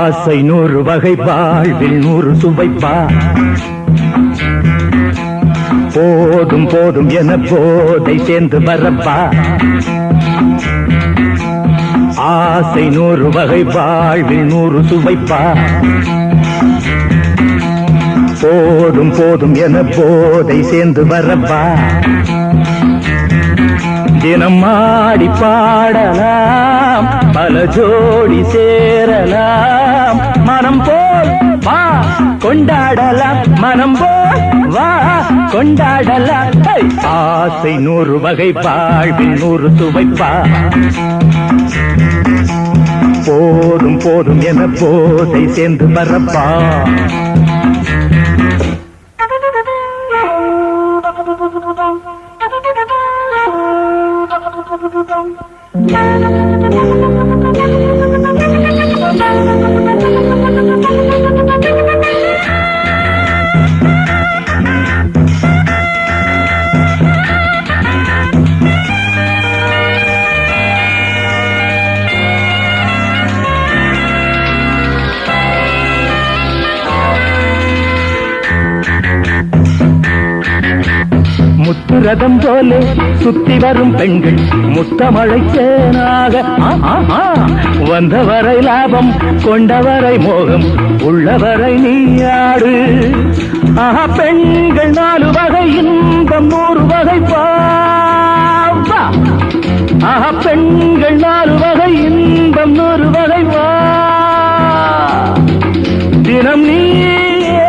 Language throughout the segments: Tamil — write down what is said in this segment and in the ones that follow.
ஆசை 100 வகை வாழ்வில் 100 சுவைப்பா. போதும் போதும் என போதை சேர்ந்து வரப்பா. ஆசை 100 வகை வாழ்வில் 100 சுவைப்பா. போதும் போதும் என போதை சேர்ந்து வரப்பா. தினம் ஆடி பாடலாம், பல ஜோடி சேரலாம். மனம் போல் வா கொண்டாடலாம், மனம் போல் வா கொண்டாடலாம். ஆசை 100 வகை வாழ்வில் 100 சுவைப்பா. போதும் போதும் என போதை சேர்ந்து வரப்பா. முத்துரதம் போலே சுத்தி வரும் பெண்கள் முத்தமழை சேனாக. வந்தவரை லாபம், கொண்டவரை மோகம், உள்ளவரை நீயாடு. பெண்கள் 4 வகை இன்பம் 100 வகை பாவா. பெண்கள் 4 வகை இன்பம் 100 வகை வா. தினம் நீயே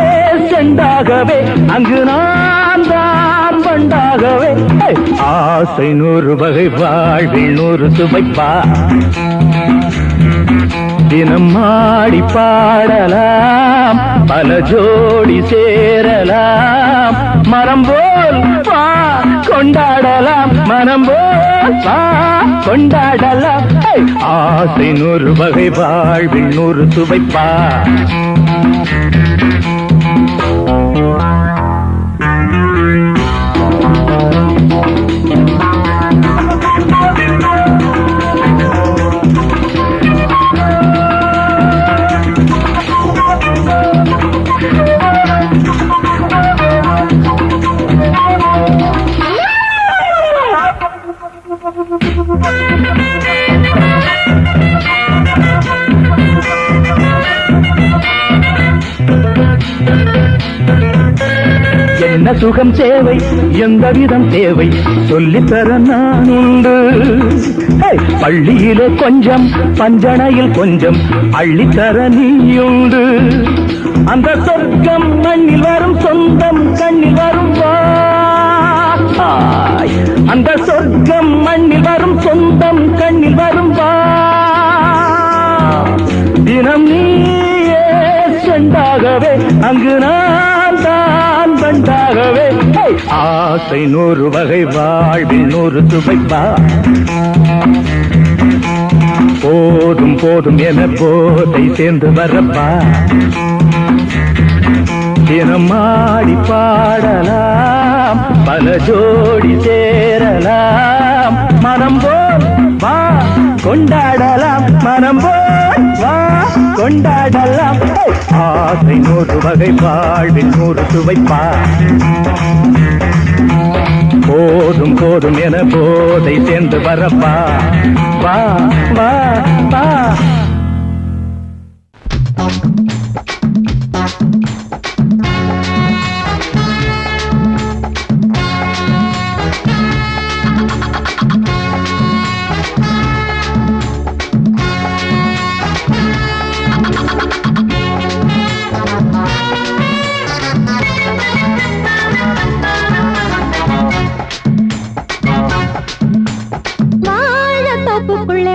செண்டாகவே, அங்கு நான் தான் வண்டாகவே. ஆசை 100 வகை வாழ்வில் 100 சுவைப்பா. தினம் ஆடி பாடலாம், பல ஜோடி சேரலாம். மரம் போல் வா கொண்டாடலாம், மனம் போல் வா கொண்டாடலாம். ஆசை 100 வகை வாழ்வில் 100 சுவைப்பா. என்ன சுகம் தேவை, எந்த விதம் தேவை, சொல்லித்தர நான் உண்டு. பள்ளியிலே கொஞ்சம், பஞ்சனையில் கொஞ்சம், அள்ளித்தர நீயுண்டு. அந்த சொர்க்கம் மண்ணில் வரும், சொந்தம் கண்ணில் வரும் வா. அந்த சொர்க்கம் மண்ணில் வரும், சொந்தம் கண்ணில் வரும் வா. தினம் நீயே செண்டாகவே, அங்கு நான் தான் வண்டாகவே. ஆசை 100 வகை வாழ்வில் 100 சுவைப்பா. போதும் போதும் என போதை சேர்ந்து வரப்பா. தினம் ஆடி பாடலாம், பல ஜோடி சேரலாம். மனம் போல் வா கொண்டாடலாம், மனம் போல் வா கொண்டாடலாம். ஆசை 100 வகை வாழ்வில் 100 சுவைப்பா. போதும் போதும் என போதை சேர்ந்து வரப்பா. வா வா வா.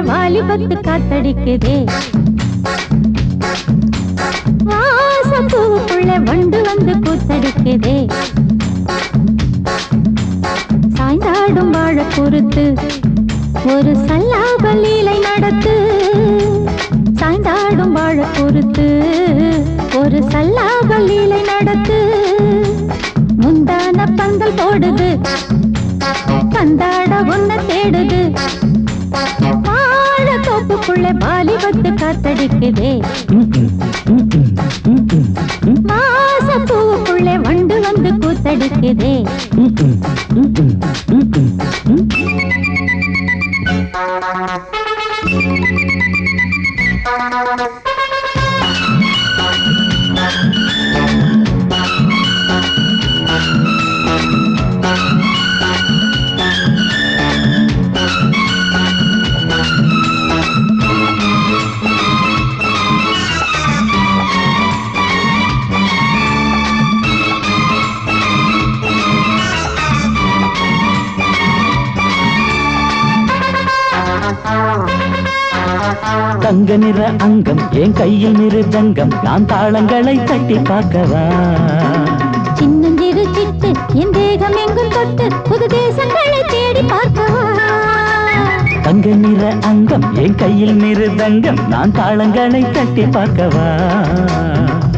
வாலிபத்து காத்தடிக்குதே, வாசப்பூவுக்குள்ள வண்டு வந்து கூத்தடிக்குதே. சாய்ந்தாடும் வாழ பொறுத்து ஒரு சல்லாப லீலை நடத்து. சாய்ந்தாடும் வாழ பொறுத்து ஒரு சல்லாப லீலை நடத்து. முந்தான பந்தல் போடுது, பந்தாட உன்னை தேடுது. வாழ தோப்புக்குள்ளே வாலிபத்து காத்தடிக்குது. கூத்தடிக்குதே வாசப்பூவுக்குள்ளே வண்டு வந்து கூத்தடிக்குதே தங்க நிற அங்கம் என் கையில் மிருதங்கம் நான் தாளங்களை தட்டி பார்க்கவா சின்னஞ்சிறு சிட்டு என் தேகம் எங்கும் தொட்டு புது தேசங்களை தேடி பார்க்கவா தங்க நிற அங்கம் என் கையில் மிருதங்கம் நான் தாளங்களை தட்டி பார்க்கவா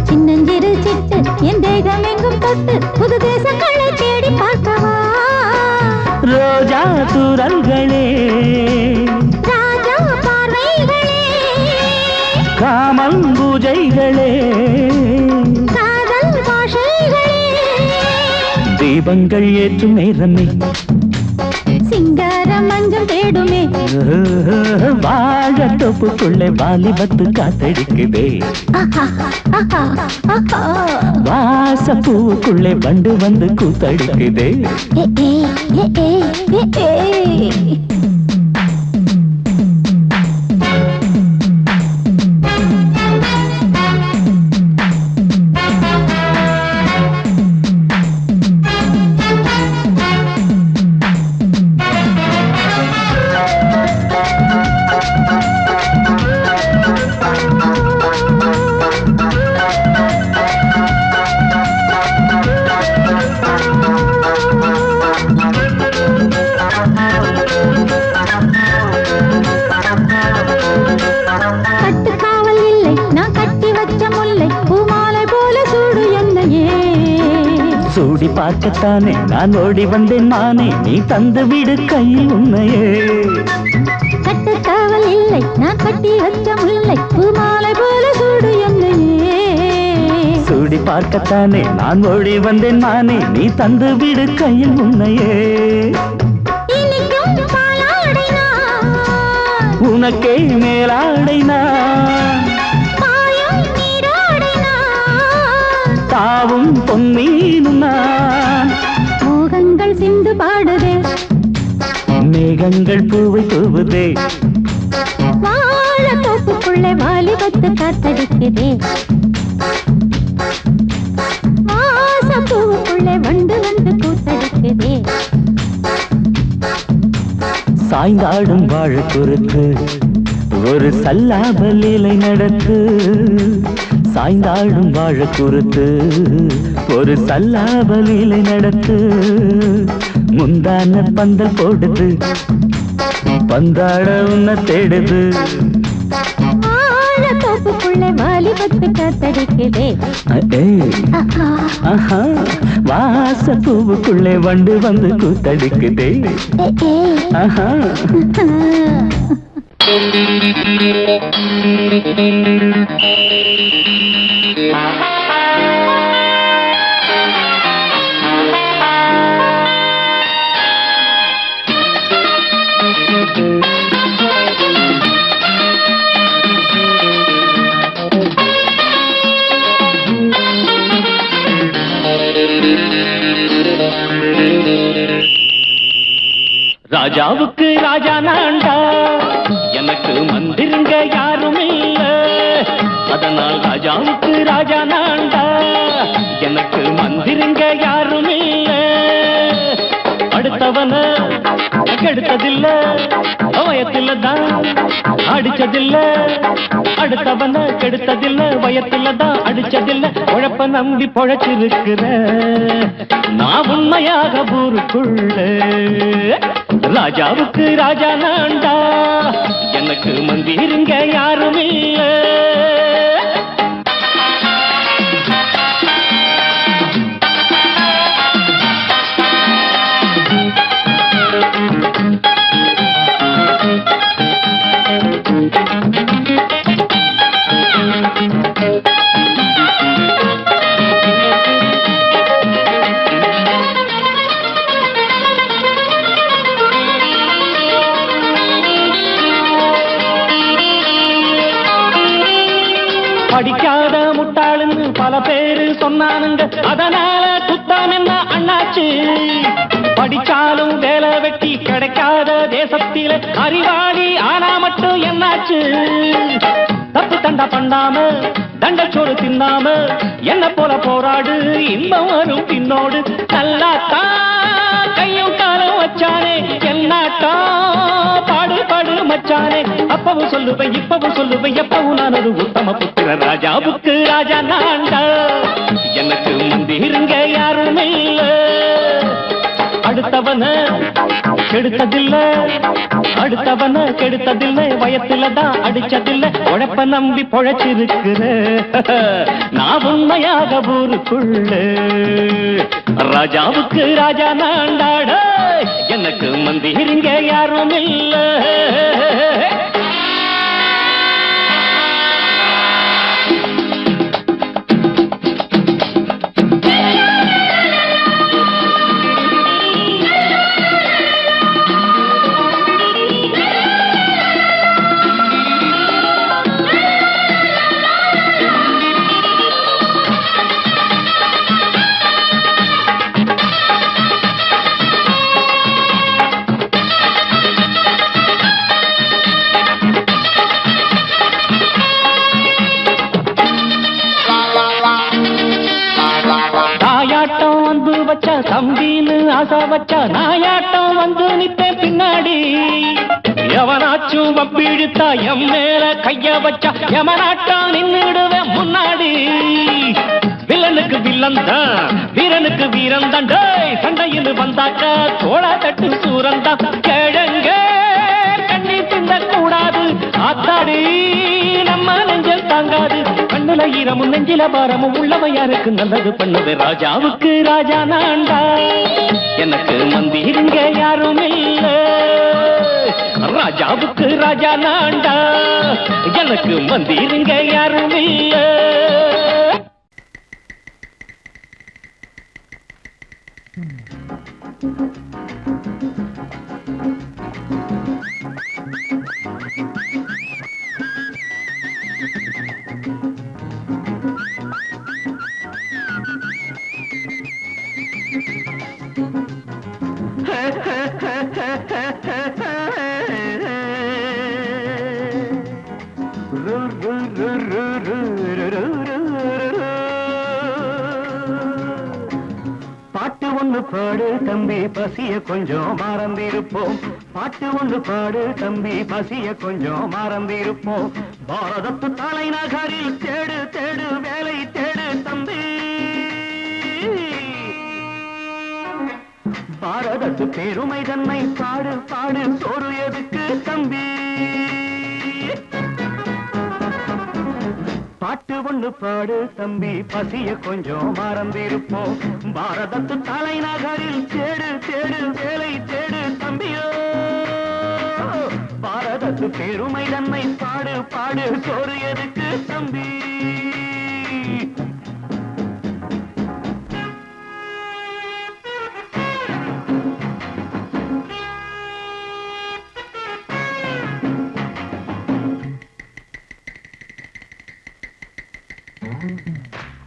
சின்னஞ்சிறு சிட்டு என் தேகம் எங்கும் தொட்டு புது தேசங்களை தேடி பார்க்கவா ரோஜா தூரல்களே ராஜா பார்வைகளே காமல் பூஜைகளே காதல் பாஷைகளே தீபங்கள் ஏற்றும் நேரமே சிங்கார மஞ்சள் தேடுமே வாழ தொப்புக்குள்ளே வாலிபத்து காத்தடிக்குதே வாசப்பூவுக்குள்ளே வண்டு வந்து கூத்தடிக்குதே கட்டுக்காவல் இல்லை நான் கட்டி வச்ச முல்லை பூமாலை போல சூடு என்னையே சூடி பார்க்கத்தானே நான் ஓடி வந்தேன் நானே நீ தந்து விடு கையில் உண்மையே கட்டுக்காவல் இல்லை நான் கட்டி வச்ச முல்லை பூமாலை போல சூடு என்னையே சூடி பார்க்கத்தானே நான் ஓடி வந்தேன் நானே நீ தந்து விடு கையில் உண்மையே இனிக்கும் பாலாடை நான் உனக்கே மேலாடை நான் பாயும் நீராடை நான் தாவும் பொன்மீனும் நான் மோகங்கள் சிந்து பாடுதே மேகங்கள் பூவை தூவுதே வாழ தோப்புக்குள்ளே வாலிபத்து காத்தடிக்குதே வாசப்பூவுக்குள்ளே வண்டு வந்து கூத்தடிக்குதே சாய்ந்தாடும் வாழ குறுக்கு ஒரு சல்லாப லீலை நடத்து சாய்ந்தாடும் வாழ குறுத்து ஒரு சல்லாப லீலை நடத்து முந்தான பந்தல் போடுது பந்தாட உன்னை தேடுது வாழ தோப்புக்குள்ளே வாலிபத்து காத்தடிக்குதே ஆஹா வாசப்பூவுக்குள்ளே வண்டு வந்து கூத்தடிக்குதே ஆஹா ராஜாவுக்கு ராஜா நான்டா எனக்கு மந்திருங்க யாரும் இல்ல அதனால் ராஜாவுக்கு ராஜா நான்டா எனக்கு மந்திருங்க யாரும் இல்ல அடுத்தவன கெடுத்ததில்ல வயத்துல தான் அடிச்சதில்ல அடுத்தவன கெடுத்ததில்ல வயத்துல தான் அடிச்சதில்ல உழப்ப நம்பி பொழைச்சிருக்கிற நான் உண்மையாக ஊருக்குள்ள ராஜாவுக்கு ராஜா நான்டா எனக்கு மந்திருங்க யாரும் இல்ல படிக்காத முட்டாளுன்னு பல பேரு சொன்னானுங்க, அதனால குத்தம் என்ன அண்ணாச்சு? படிச்சாலும் வேலை வெட்டி கிடைக்காத தேசத்தில அறிவாளி ஆனா மட்டும் என்னாச்சு? தப்பு தண்டா பண்ணாம தண்டச்சோறு தின்னாம என்ன போல போராடு, இன்பம் வரும் பின்னோடு. நல்லாத்தா கையும் காலம் வச்சானே, என்னாட்டா பாடு பாடு மச்சானே. அப்பவும் சொல்லுவேன் இப்பவும் சொல்லுவேன், எப்பவும் நான் ஒரு உத்தம புத்திர. ராஜாவுக்கு ராஜா நான்டா, எனக்கு முந்திருங்க யாரும் இல்ல. அடுத்தவன கெடுத்ததில்ல, அடுத்தவன கெடுத்ததில்ல, வயத்துல தான் அடிச்சதில்ல. உழைப்ப நம்பி பொழைச்சிருக்கிற நான் உண்மையாக ஊருக்குள்ள. ராஜாவுக்கு ராஜா நாண்டாட, எனக்கு மந்திரிங்க யாரும் இல்ல. தம்பின்னு ஆசா வச்சா நாயாட்டம் வந்து நிப்பேன் பின்னாடி. எவனாச்சும் வப்பிழுத்தா எம் மேல கைய வச்சா எவனாட்டம் நின்னுடுவேன் முன்னாடி. வில்லனுக்கு வில்லன் தான், வீரனுக்கு வீரன் தான். சண்டையில் வந்தாக்கா தோளா தட்டு சூரன் தான். கிழங்க கண்ணி திந்த கூடாது, ஆத்தாடி நம்ம நெஞ்சல் தாங்காது. கண்ணுல ஈரமும் நெஞ்சில பாரமும் உள்ளவ யாருக்கு நல்லது பண்ணுது. ராஜாவுக்கு ராஜா நான்டா, எனக்கு மந்திருங்க யாரும் இல்ல. ராஜாவுக்கு ராஜா நான்டா, எனக்கு மந்திருங்க யாரும் இல்ல. பாட்டு ஒண்ணு பாடு தம்பி, பசிய கொஞ்சம் மறந்திருப்போம். பாட்டு ஒண்ணு பாடு தம்பி, பசிய கொஞ்சம் மறந்திருப்போம். பாரதத்து தலைநகரில் தேடு தேடு வேலை தேடு தம்பி. பாரதத்து பெருமை தன்னை பாடு பாடு, சோறு எதுக்கு தம்பி? பாட்டு ஒண்ணு பாடு தம்பி, பசிய கொஞ்சம் மறந்திருப்போம். பாரதத்து தலைநகரில் தேடு தேடு வேலை தேடு தம்பியோ. பாரதத்து பெருமை தன்னை பாடு பாடு, சோறு எதுக்கு தம்பி?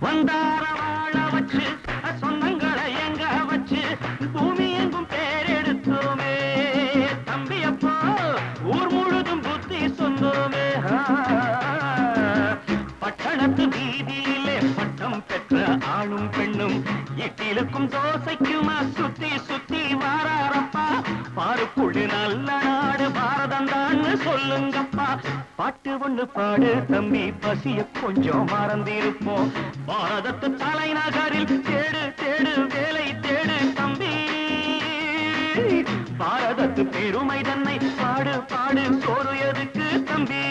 வந்தார வாழ வச்சு சொந்தங்களை எங்க வச்சு பூமி எங்கும் பேரெடுத்தோமே தம்பியப்போ. ஊர் முழுதும் புத்தி சொன்னோமே. பட்டணத்து வீதியிலே பட்டம் பெற்ற ஆணும் பெண்ணும் இட்டிலுக்கும் தோசைக்குமா சுத்தி சுத்தி வாராரப்பா. பாருக்குழு நல்ல நாடு பாரதம் தான் சொல்லுங்கப்பா. பாட்டு ஒண்ணு பாடு தம்பி, பசிய கொஞ்சம் மறந்திருப்போம். பாரதத்து தலைநகரில் தேடு தேடு வேலை தேடு தம்பி. பாரதத்து பெருமை தன்னை பாடு பாடு, சோறு எதுக்கு தம்பி?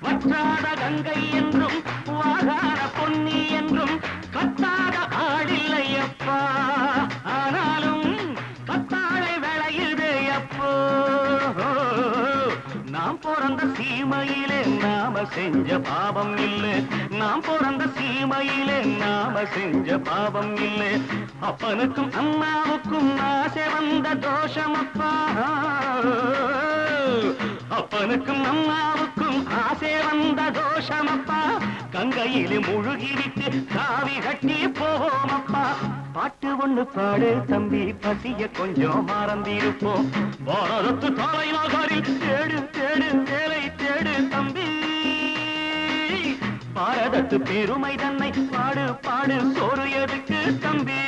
வற்றாத கங்கை என்றும் வாகார பொன்னி என்றும் கத்தாத செஞ்ச பாவம் இல்லை, நாம் பிறந்த சீமையிலே நாம செஞ்ச பாவம் இல்லை. அப்பனுக்கும் அம்மாவுக்கும் ஆசை வந்த தோஷமப்பா, அப்பனுக்கும் அம்மாவுக்கும் ஆசை வந்த தோஷமப்பா. கங்கையிலே முழுகிவிட்டு காவி கட்டி போவோமப்பா. பாட்டு ஒண்ணு பாடு தம்பி, பசிய கொஞ்சம் மறந்திருப்போம். பாரதத்து தலைநகரில் தேடு தேடு வேலை தேடு தம்பி. பாரதத்து பெருமை தன்னை பாடு பாடு, சோறு எதுக்கு தம்பி.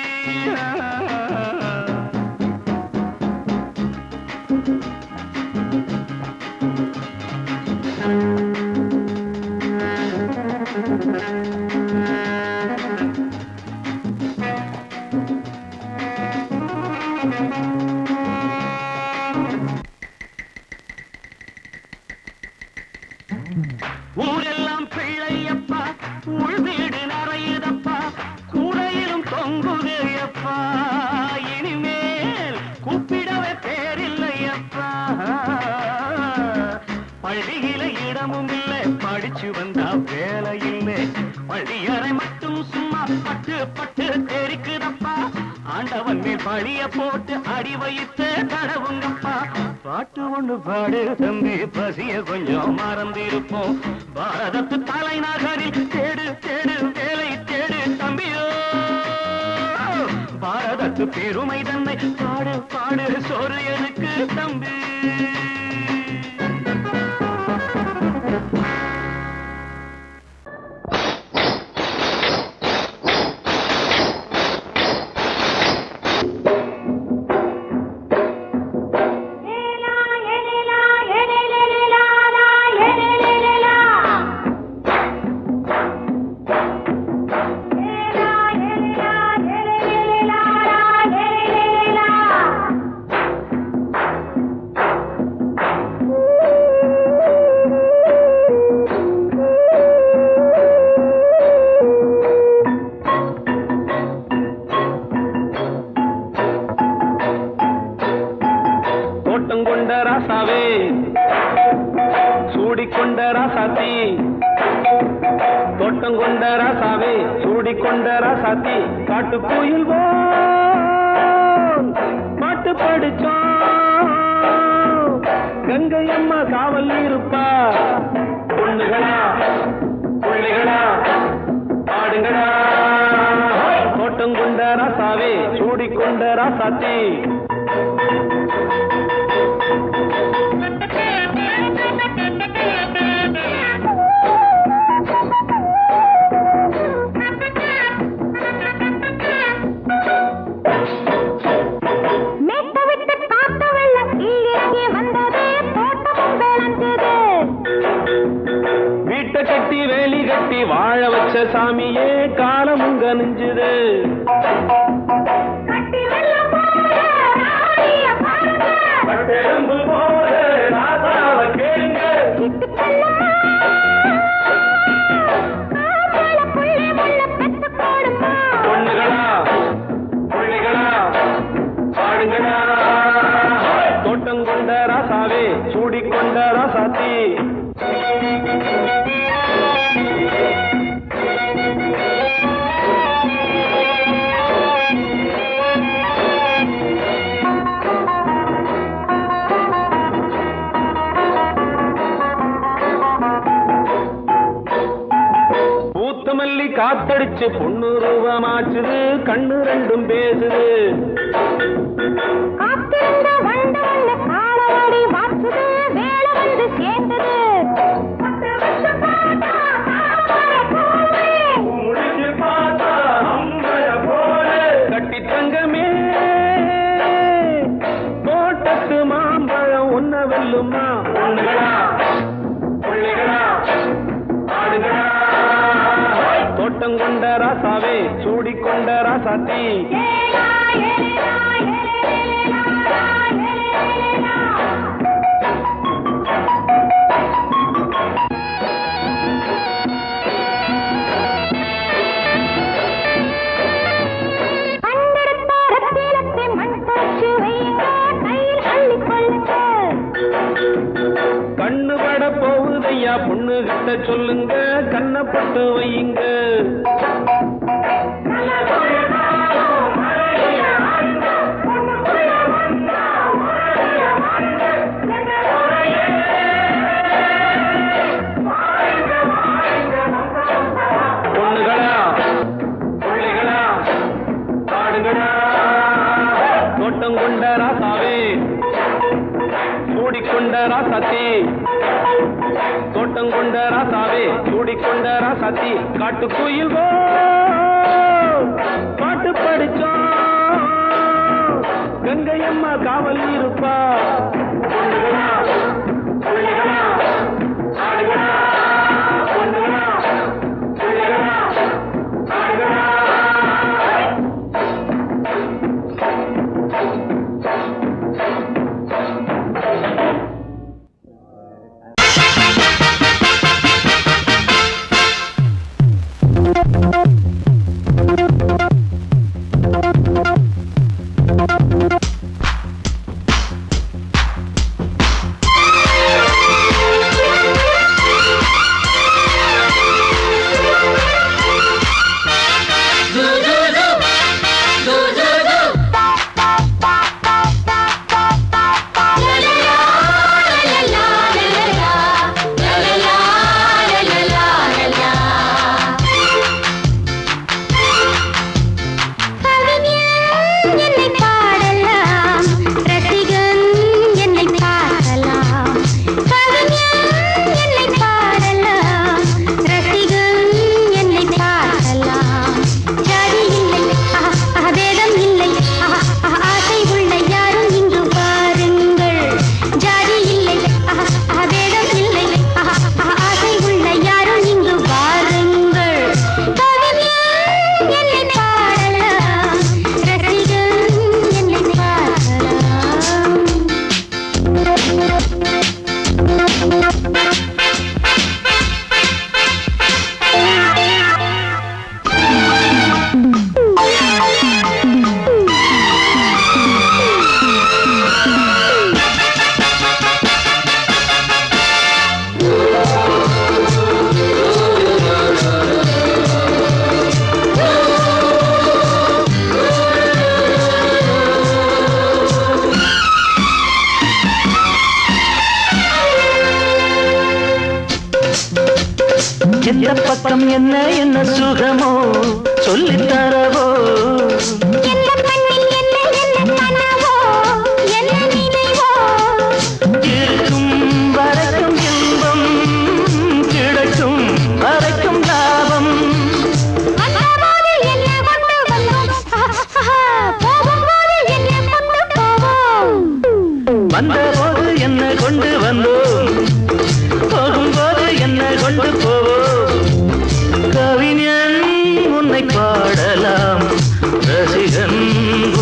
ஊரெல்லாம் பிள்ளையப்பா, உள் வீடு நிறையுதப்பா, கூரையிலும் தொங்குகையப்பா. இனிமேல் கூப்பிடவே பேரில்லையப்பா. பள்ளியில இடமும் இல்லை, படிச்சு வந்தா வேலை இல்லை. பள்ளியறை மட்டும் சும்மா பட்டு பட்டு தெரிக்குதப்பா. ஆண்டவன் மேல் பழிய போட்டு அடி வைத்து தடவுங்கப்பா. பாட்டு ஒண்ணு பாடு தம்பி, பசிய கொஞ்சம் மறந்திருப்போம். பாரதத்து தலைநகரில் தேடு தேடு வேலை தேடு தம்பியோ. பாரதத்து பெருமை தன்னை பாடு பாடு, சோறு எதுக்கு தம்பி. சூடிக்கொண்ட ராசாத்தி, தோட்டம் கொண்ட ராசாவே, சூடிக்கொண்ட ராசாத்தி. காட்டு கோயில் பாட்டு படிச்சோம், கங்கை அம்மா காவல் இருப்பா. பொண்ணுகளா பிள்ளைகளா பாடுங்களா. தோட்டம் கொண்ட ராசாவே, சூடிக்கொண்ட ராசாத்தி. கட்டி வேலி கட்டி வாழ வச்ச சாமியே காலமுங்க நெஞ்சுது. பொண்ணுகளா பிள்ளைகளா பாடுங்களா. தோட்டம் கொண்ட ராசாவே, சூடிக்கொண்ட ராசாத்தி. மல்லி காத்தடிச்சு பொண்ணு ரூபமாச்சுது, கண்ணு ரெண்டும் பேசுது. கட்டி தங்கமே தோட்டத்து மாம்பழம் ஒன்ன வெல்லுமா. பொண்ணுகளா பிள்ளைகளா ஆடுகளா. தோட்டம் கொண்ட ராசாவே, சூடிக்கொண்ட ராசாத்தி. கண்ணு பட போகுதையா பொண்ணு கிட்ட சொல்ல பாட்டு வையுங்க. பொண்ணுகளா பிள்ளைகளா பாடுங்களா தோட்டம் கொண்ட ராசாவே சூடிக்கொண்ட ராசாத்தி தோட்டம் கொண்ட ராசாவே சூடிக்கொண்ட ராசாத்தி காட்டுக்குயில் பாட்டு படிச்சோம் கங்கையம்மா காவல் இருப்பா. பொண்ணுகளா பிள்ளைகளா பாடுங்களா பொண்ணுகளா பிள்ளைகளா பாடுங்களா. எந்த பக்கம் என்ன என்ன சுகமோ சொல்லித் தரவோ இருக்கும் வரைக்கும் இன்பம் கிடைக்கும் வரைக்கும் லாபம். வந்தபோது என்ன கொண்டு வந்தோம் போகும்போது என்ன கொண்டு போவோம். கவிஞன் உன்னை பாடலாம் ரசிகன்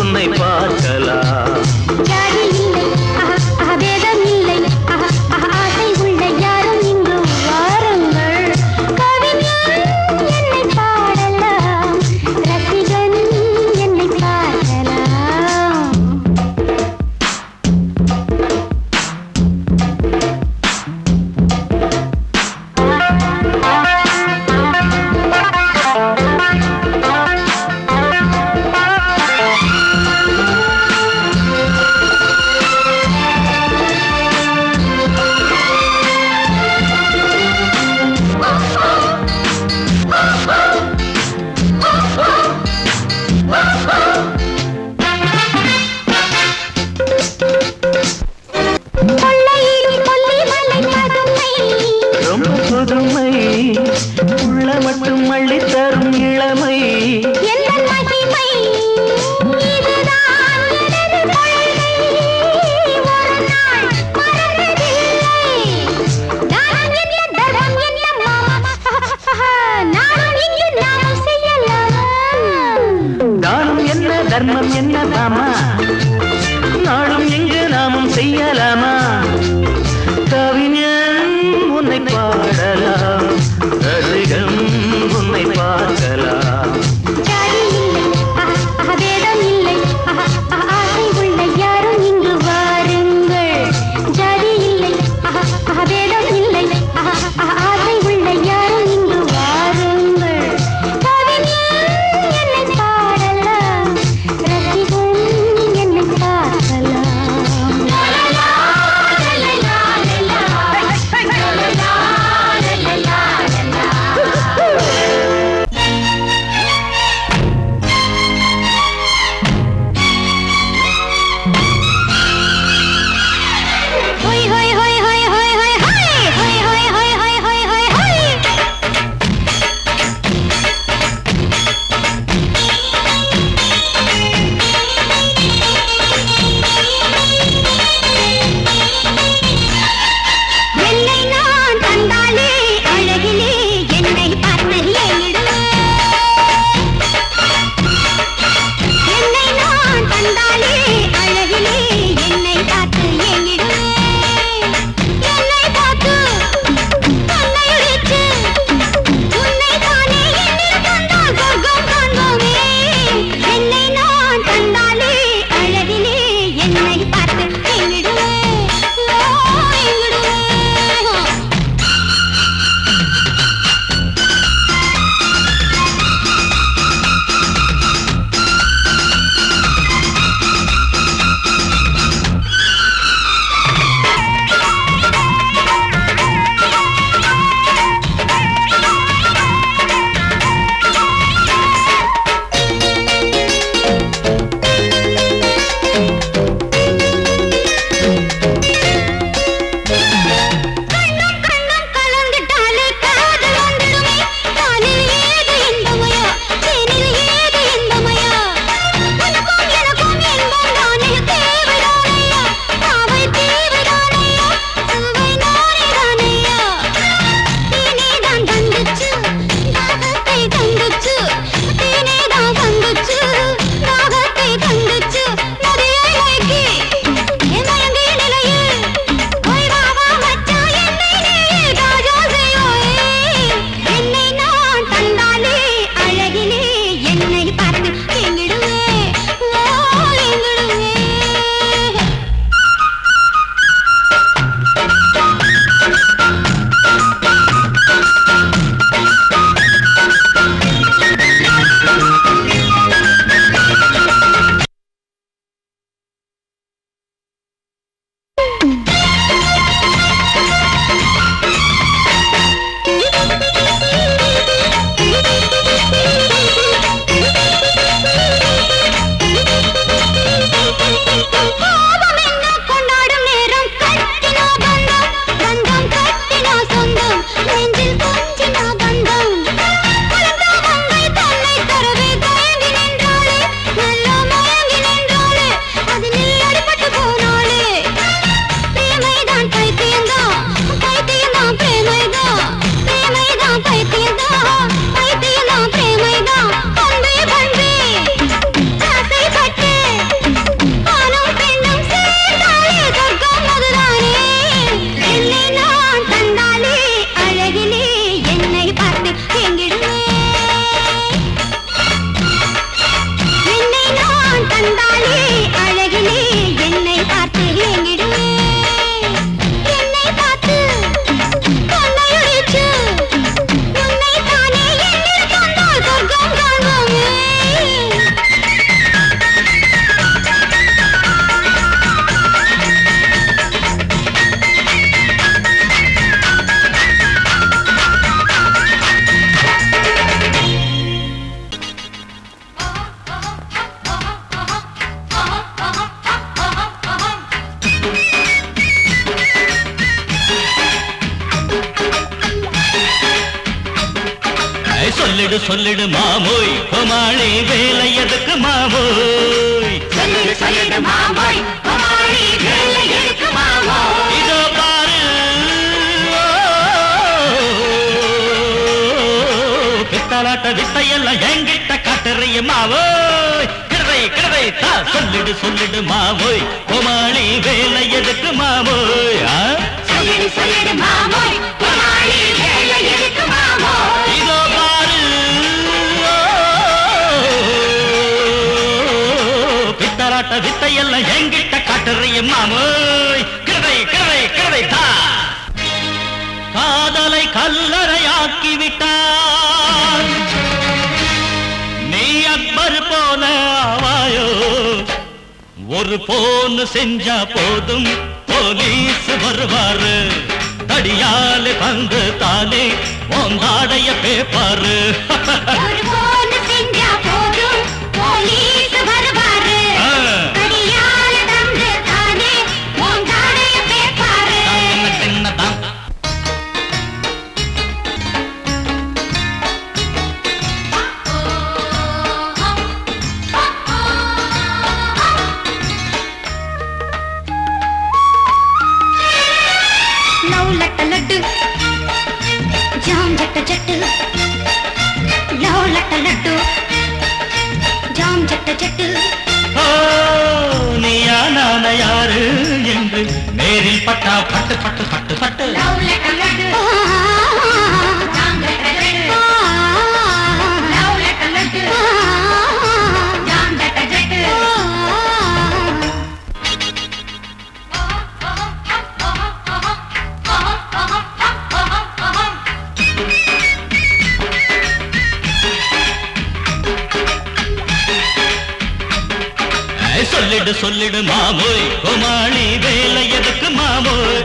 உன்னை பார்க்கலாம். புதுமை உள்ள மட்டும் அள்ளி தரும் இளமை தானம் என்ன தர்மம் என்ன தாமா நாளும் எங்கு நாமும் செய்யலாமா. கவிஞன் உன்னை பாடலாம் ரசிகன் உன்னை பார்க்கலாம். ஆசை உள்ள யாரும் இங்கு வாருங்கள். சொல்லிடு சொல்லிடு மாமோய் கோமாளி வேலை எதுக்கு மாமோய் சொல்லிடு சொல்லிடு மாமோய் கோமாளி வேலை எதுக்கு மாமோய் இதோ பாரு பித்தலாட்ட வித்தையெல்லாம் என்கிட்ட காட்டுறிய மாவோய் கிடவை கிடவை தா சொல்லிடு சொல்லிடு மாவோய் கோமாளி வேலை எதுக்கு மாவோய் சொல்லிடு சொல்லிடு மாமோய் கோமாளி வேலை எதுக்கு மாமோய் இதோ பாரு பித்தலாட்ட வித்தையெல்லாம் என்கிட்ட காட்டுறிய மாமோய் கிடவை கிடவை கிடவை தா காதலை கல்லறையாக்கி விட்டார் நீ அக்பர் போல ஆவாயோ ஒரு போன் செஞ்சா போதும் போலீஸ் வருவாரு தடியாலே பந்து தானே உங்காடைய பேப்பாரு ஒரு போன் செஞ்சா போதும் போலீஸ் வருவாரு தடியாலே பந்து தானே உங்காடைய பேப்பாரு சின்னதான் लड्डू जाम जट जट लो लट लड्डू जाम जट जट நீயா நான யாரு என்று நேரில் பட்டா பட்டு பட்டு பட்டு பட்டு लो लट लड्डू जाम जट जट लो लट लड्डू जाम जट जट சொல்லிடு சொல்லிடு மாமோய் கோமாளி வேலை எதுக்கு மாமோய்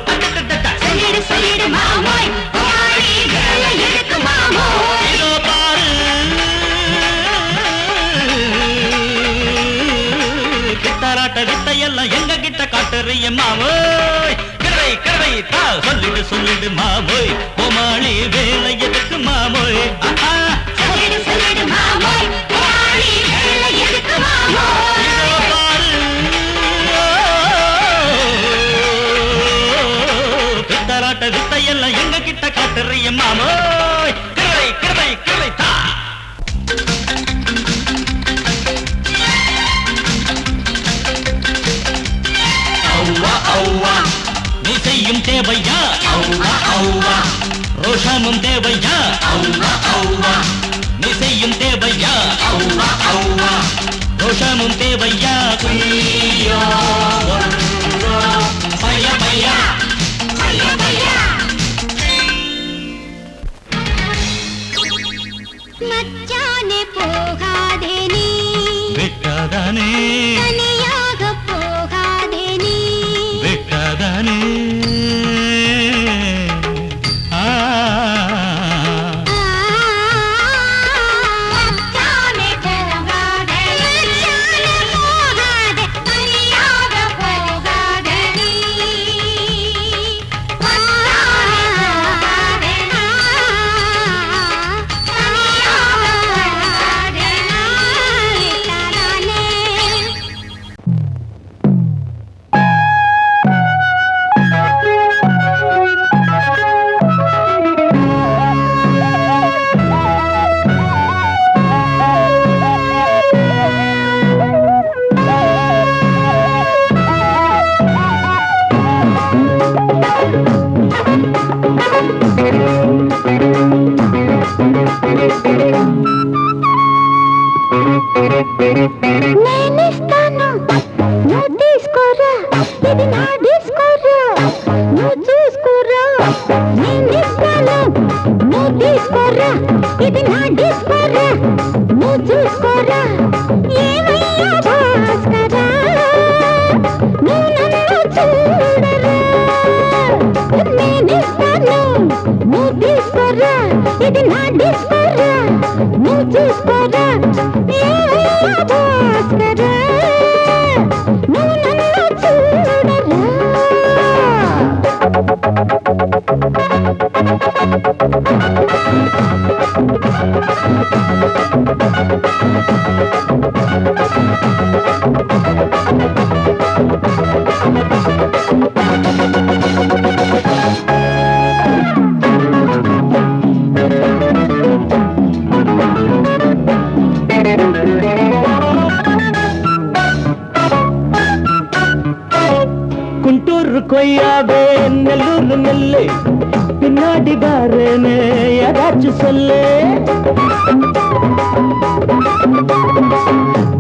சொல்லிடு சொல்லிடு மாமோய் கோமாளி வேலை எதுக்கு மாமோய் இதோ பாரு பித்தராட்ட வித்தையெல்லாம் எங்க கிட்ட காட்டுறிய மாமோய் கிடவை கிடவை தா சொல்லிடு சொல்லிடு மாமோய் கோமாளி வேலை எதுக்கு மாமோய் சொல்லிடு சொல்லிடு மாமோய் கோமாளி வேலை எதுக்கு மாமோய் பித்தராட்ட வித்தையெல்லாம் எங்க கிட்ட காட்டுறிய மாமோய் கிடவை கிடவை கிடவை தா ஔவா ஔவா நீ செய்யும் தேவையா ஔவா ஔவா ரோஷமும் தேவையா ஔவா ஔவா நீ செய்யும் தேவையா ஔவா ஔவா ரோஷமும் தேவையா குய்யோ பையா பையா பையா பையா மச்சானே போகாதே நீ விட்டாதானே தனியாக போகாதே நீ விட்டாதானே மச்சானே போகாதே மச்சானே போகாதே தனியாக போகாதே நீ மச்சானே போகாதே தனியாக போகாதே விட்டாதானே నేనిస్తాను నువ్వు తీసుకోరా ఇది నా డిస్కోరా నువ్వు చూసుకోరా నేనిస్తాను నువ్వు తీసుకోరా ఇది నా డిస్కోరా నువ్వు చూసుకోరా ఏమయ్యా భాస్కరా నువ్వు నన్ను చూడరా నేనిస్తాను నువ్వు తీసుకోరా ఇది నా డిస్కోరా నువ్వు చూసుకోరా ఏమయ్యా భాస్కరా నువ్వు నన్ను చూడరా குண்டூர் கொய்யாவே நெல்லூர் நெல்லு பின்னாடி பாருன்னு ஏதாச்சும் சொல்லு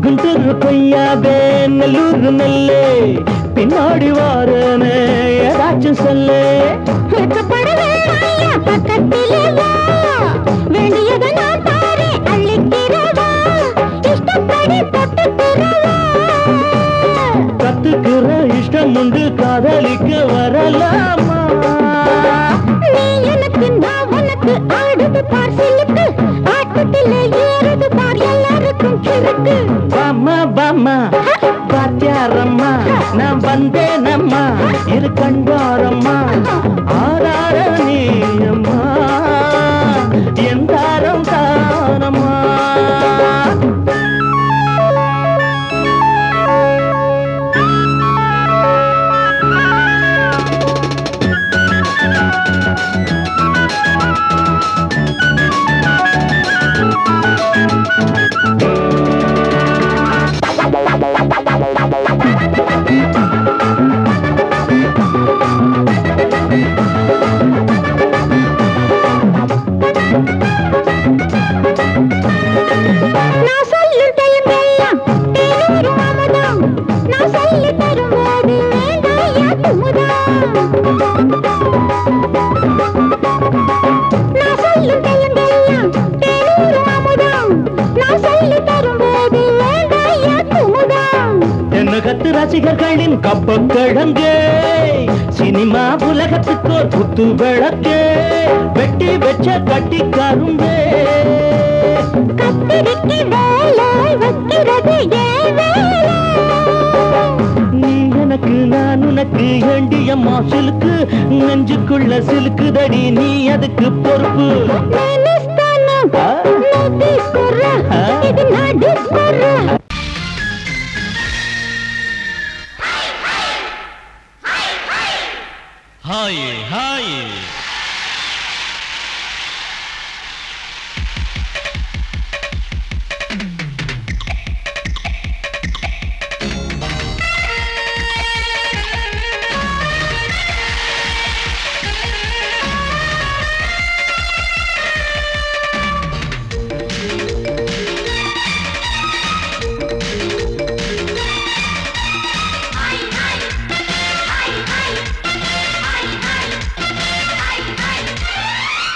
குண்டூர் கொய்யாவே நெல்லூர் நெல்லு பின்னாடி வாருன்னு ஏதாச்சும் சொல்லு பக்கத்திலே வா வேண்டியதை நான் தாரே அள்ளிக்கிறவா இஷ்டப்படி தொட்டுக்கிறவா கத்துக்கிற இஷ்டம் உண்டு காதலிக்க வரலாமா நீ எனக்கு நான் உனக்கு ஆடுது பார் சிலுக்கு ஆட்டத்திலே ஏறுது பார் எல்லாருக்கும் கிழக்கு பாமா பாமா பாத்தியாரம்மா நான் வந்தேனம்மா இரு கண்டாரம்மா ஆரார நீ அம்மா எந்தாரம் தானம்மா நான் சொல்லும் தெலுங்கெல்லாம் தேனூரும் அமுதம் நான் சொல்லி தரும்போது வேண்டாயா குமுதம் நான் சொல்லும் தெலுங்கெல்லாம் தேனூரும் அமுதம் நான் சொல்லி தரும்போது வேண்டாயா குமுதம் என்ன கத்து ரசிகர்களின் கப்பக்கிழங்கே சினிமா உலகத்துக்கு ஒரு புத்து விளக்கே வெட்டி வச்ச கட்டி கரும்பே கத்திரிக்கு வேலை வைக்கிறது ஏன் வேலை நீ எனக்கு நான் உனக்கு ஏண்டியம்மா சிலுக்கு நெஞ்சுக்குள்ள சிலுக்குதடி நீ அதுக்கு பொறுப்பு నేనిస్తాను నువ్వు తీసుకురా ఇది నా డిస్కురా ஹாய் ஹாய்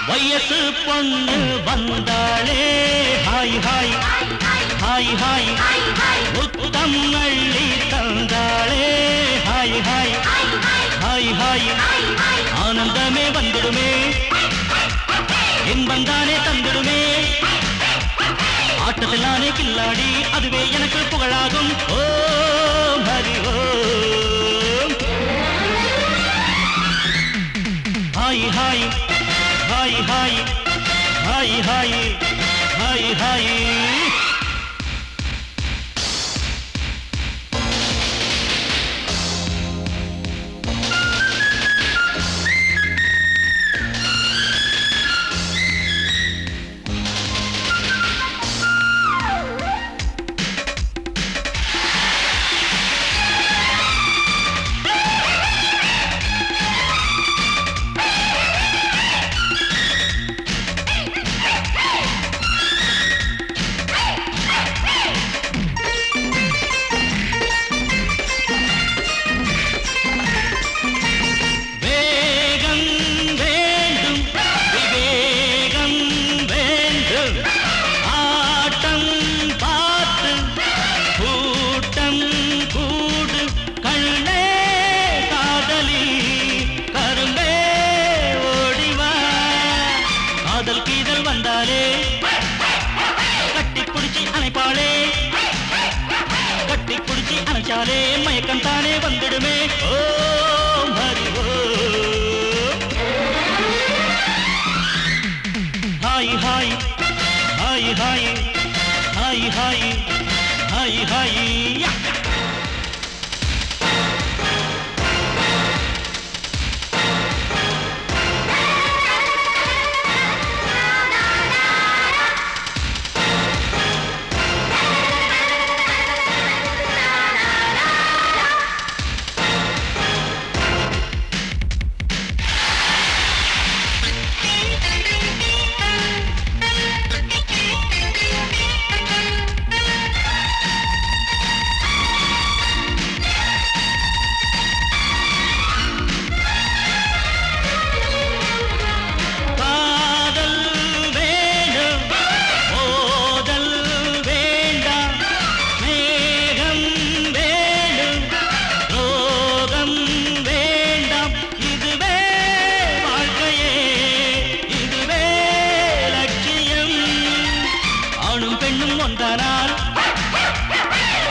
வயசு பொண்ணு வந்தாளே ஹாய் ஹாய் ஹாய் ஹாய் முத்தம் அள்ளி தந்தாளே ஹாய் ஹாய் ஹாய் ஹாய் ஆனந்தமே வந்துடுமே இன்பந்தானே தந்துடுமே ஆட்டத்திலானே கில்லாடி அதுவே எனக்கு புகழாகும் ஓம் ஹரி ஓம் ஹாய் ஹாய் ஹாய் ஹாய் ஹாய் ஹாய் ஹாய் ஹாய் நினைச்சாலே மயக்கம் தானே வந்துடுமே ஓம் ஹரி ஓம் ஹாய் ஹாய் ஹாய் ஹாய் ஹாய் ஹாய் ஹாய் ஹாய்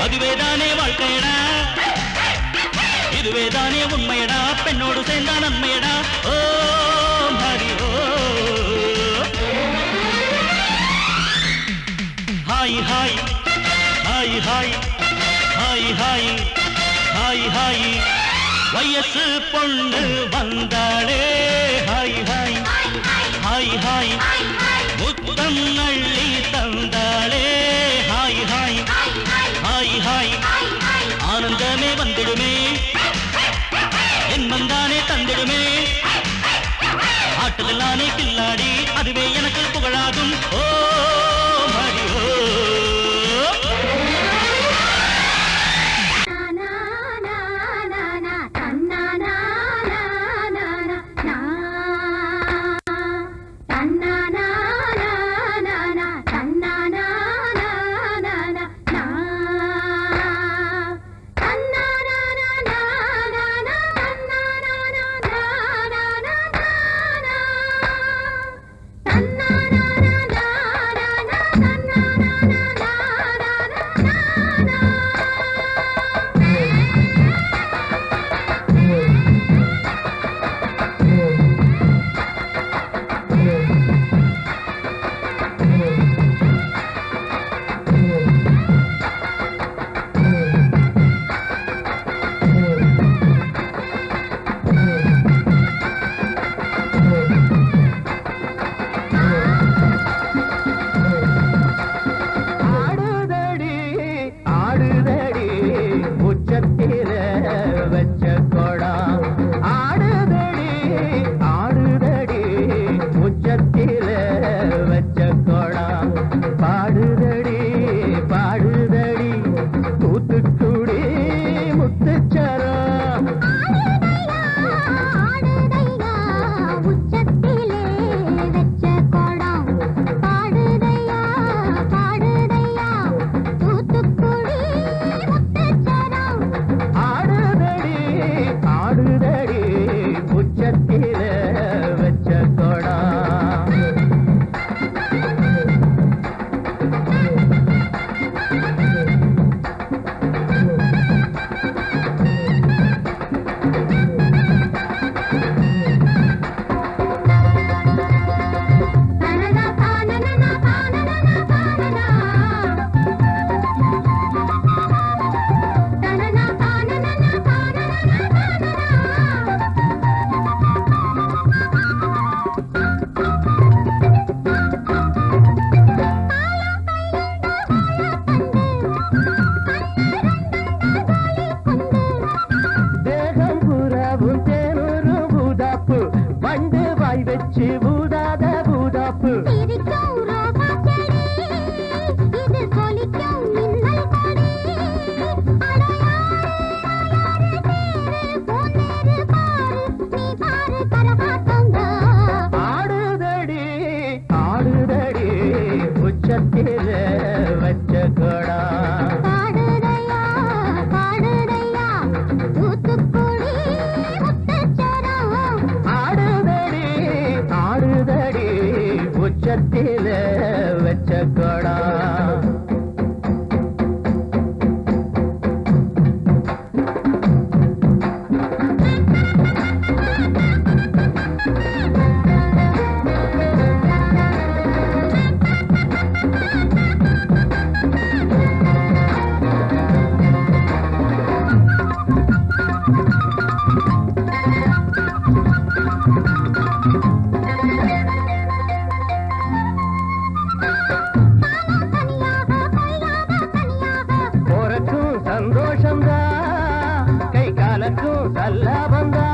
அதுவேதானே வாழ்க்கையடா இதுவேதானே உண்மையடா பெண்ணோடு சேர்ந்தா நன்மையடா ஓ ஹரி ஓ ஹாய் ஹாய் ஹாய் ஹாய் ஹாய் ஹாய் ஹாய் ஹாய் வயசு பொண்ணு வந்தாளே ஹாய் ஹாய் ஹாய் ஹாய் முத்தம் அள்ளி தந்தாளே ஹாய் ஹாய் ஹாய் ஹாய் ஆனந்தமே வந்திடுமே என் வந்தானே தந்திடுமே ஆட்டத்தில் நானே கில்லாடி அதுவே எனக்கு புகழாகும் ஓ ஹரி ஓ நல்ல வந்தா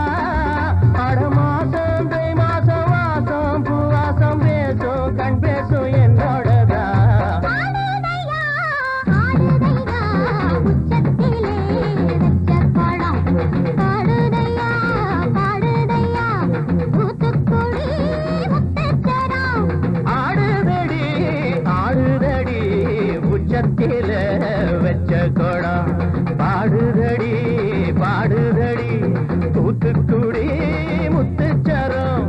அட மாசம் தை மாசம் வாசம் பூவாசம் பேசும் கண் பேசும் என்னோடதா ஆடுதடி ஆடுதடி உச்சத்தில வச்ச கோடம் பாடுதடி பாடுதடி தூத்துக்குடி முத்துச்சரம்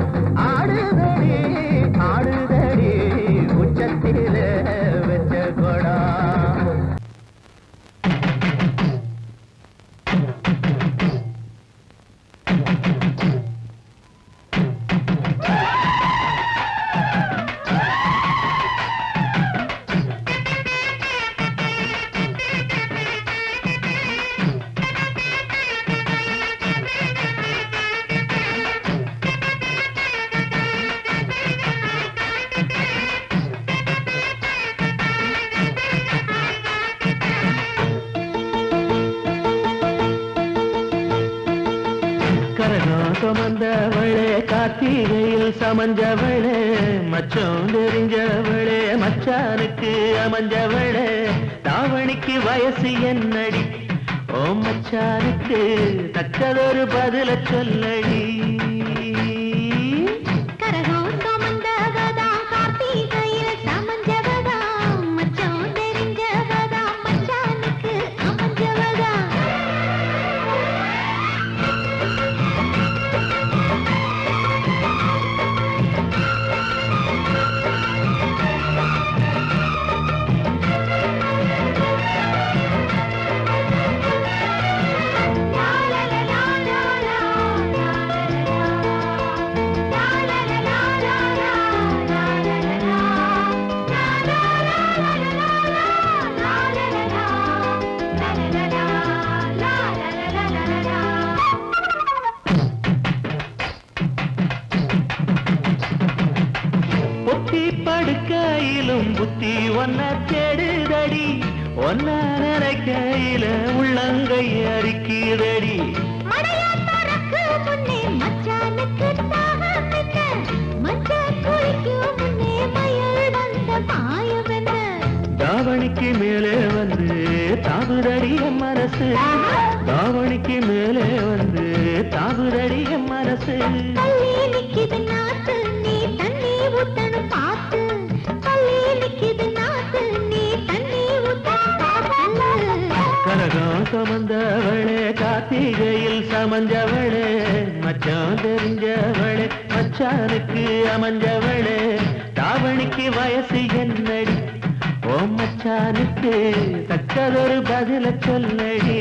ஆடுதடி ஆடுதடி உச்சத்தில வச்ச கோடம் சுமந்தவளே கார்த்திகையில் சமஞ்சவளே மச்சம் தெரிஞ்சவளே மச்சானுக்கு அமைஞ்சவளே தாவணிக்கு வயசு என்னடி ஓ மச்சானுக்கு தக்கதொரு பதில சொல்லடி படுக்கையிலும் புத்தி ஒன்ன தேடுதடி ஒன்ன நினைக்கையில உள்ளங்கை அரிக்கிறடி தாவணிக்கு மேலே வந்து தாவுதடி மனசு தாவணிக்கு மேலே வந்து தாவுதடி மனசு கரகம் சுமந்தவளே கார்த்திகையில் சமஞ்சவளே மச்சான் தெரிஞ்சவளே மச்சானுக்கு அமைஞ்சவளே தாவணிக்கு வயசு என்னடி ஓ மச்சானுக்கு தக்கதொரு பதில சொல்லடி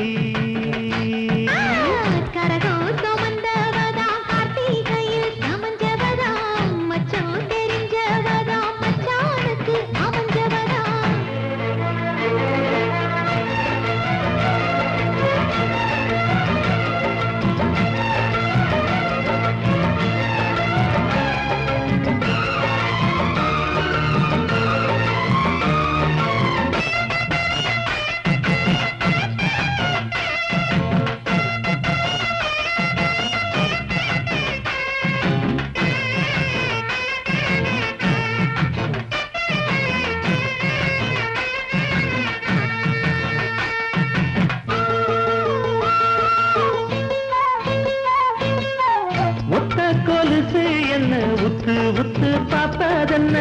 என்ன உத்து உத்து பாப்பதென்ன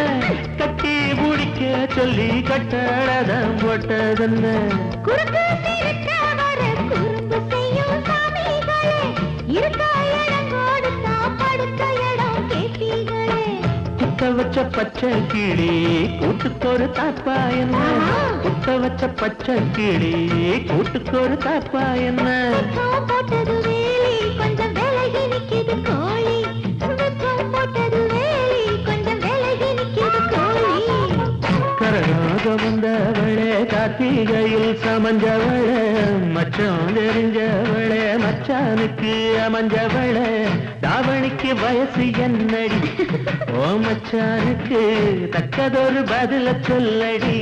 கட்டி முடிக்க சொல்லி கட்டழதம் போட்டதென்ன குத்த வச்ச பச்சை கிளி கூட்டுக்கொரு தாப்பா என்ன குத்த வச்ச பச்சை கிளி கூட்டுக்கொரு தாப்பா என்ன கொஞ்சம் விலகி நிக்குது கோழி கரகாக வந்தவளே கார்த்திகையில் சமஞ்சவளே மச்சான் தெரிஞ்சவளே மச்சானுக்கு அமைஞ்சவளே தாவணிக்கு வயசு என்னடி ஓ மச்சானுக்கு தக்கதொரு பதில சொல்லடி